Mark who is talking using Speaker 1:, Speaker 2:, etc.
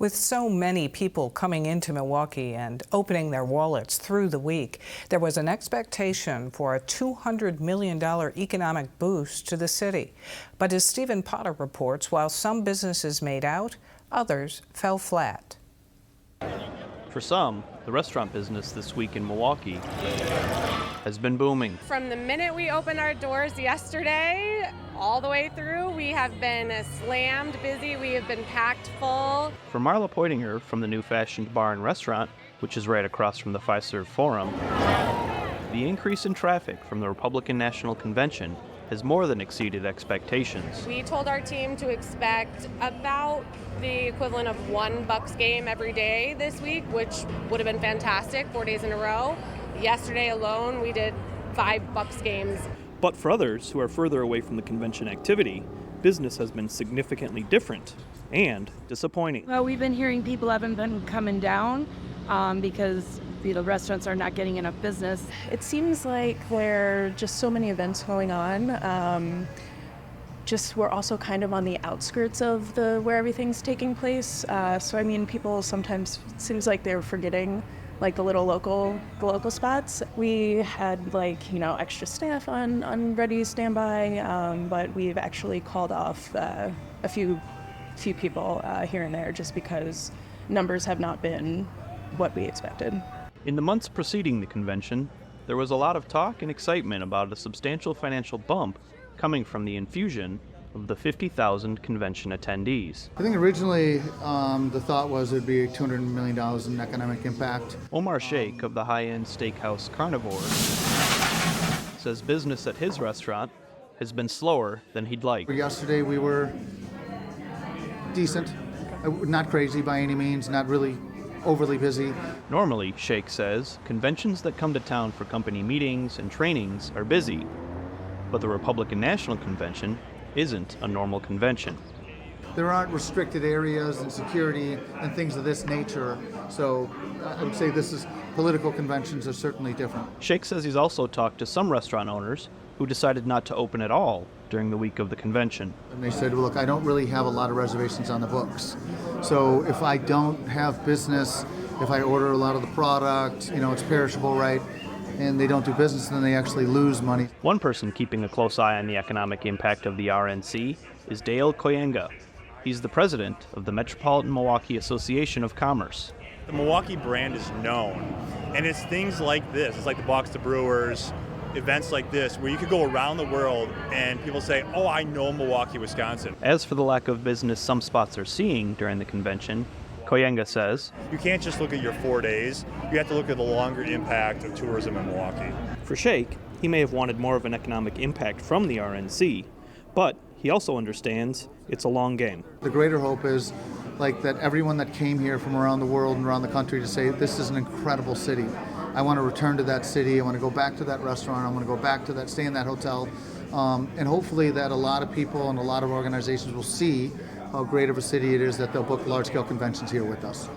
Speaker 1: With so many people coming into Milwaukee and opening their wallets through the week, there was an expectation for a $200 million economic boost to the city. But as Stephen Potter reports, while some businesses made out, others fell flat.
Speaker 2: For some, the restaurant business this week in Milwaukee has been booming.
Speaker 3: From the minute we opened our doors yesterday, all the way through, we have been slammed busy. We have been packed full.
Speaker 2: For Marla Poitinger from the New Fashioned Bar and Restaurant, which is right across from the Fiserv Forum, the increase in traffic from the Republican National Convention has more than exceeded expectations.
Speaker 3: We told our team to expect about the equivalent of one Bucks game every day this week, which would have been fantastic, 4 days in a row. Yesterday alone, we did 5 Bucks games.
Speaker 4: But for others who are further away from the convention activity, business has been significantly different and disappointing.
Speaker 5: Well, we've been hearing people haven't been coming down because restaurants are not getting enough business.
Speaker 6: It seems like there are just so many events going on. We're also kind of on the outskirts of where everything's taking place. People sometimes, it seems like they're forgetting the local spots. We had extra staff on ready standby, but we've actually called off a few people here and there just because numbers have not been what we expected.
Speaker 2: In the months preceding the convention, there was a lot of talk and excitement about a substantial financial bump coming from the infusion of the 50,000 convention attendees.
Speaker 7: I think originally the thought was it'd be $200 million in economic impact.
Speaker 2: Omar Sheikh of the high-end steakhouse Carnivore says business at his restaurant has been slower than he'd like.
Speaker 7: Yesterday we were decent, not crazy by any means, not really overly busy.
Speaker 2: Normally, Sheikh says, conventions that come to town for company meetings and trainings are busy, but the Republican National Convention isn't a normal convention.
Speaker 7: There aren't restricted areas and security and things of this nature, so I would say political conventions are certainly different.
Speaker 2: Sheikh says he's also talked to some restaurant owners who decided not to open at all during the week of the convention.
Speaker 7: And they said, look, I don't really have a lot of reservations on the books. So if I don't have business, if I order a lot of the product, it's perishable, right? And they don't do business, then they actually lose money.
Speaker 2: One person keeping a close eye on the economic impact of the RNC is Dale Koyenga. He's the president of the Metropolitan Milwaukee Association of Commerce.
Speaker 8: The Milwaukee brand is known, and it's things like this. It's like the Box to Brewers, events like this, where you could go around the world and people say, oh, I know Milwaukee, Wisconsin.
Speaker 2: As for the lack of business some spots are seeing during the convention, Koyenga says,
Speaker 8: you can't just look at your 4 days. You have to look at the longer impact of tourism in Milwaukee.
Speaker 4: For Sheikh, he may have wanted more of an economic impact from the RNC, but he also understands it's a long game.
Speaker 7: The greater hope is that everyone that came here from around the world and around the country to say, this is an incredible city. I want to return to that city. I want to go back to that restaurant. I want to go back to stay in that hotel. And hopefully that a lot of people and a lot of organizations will see how great of a city it is that they'll book large-scale conventions here with us.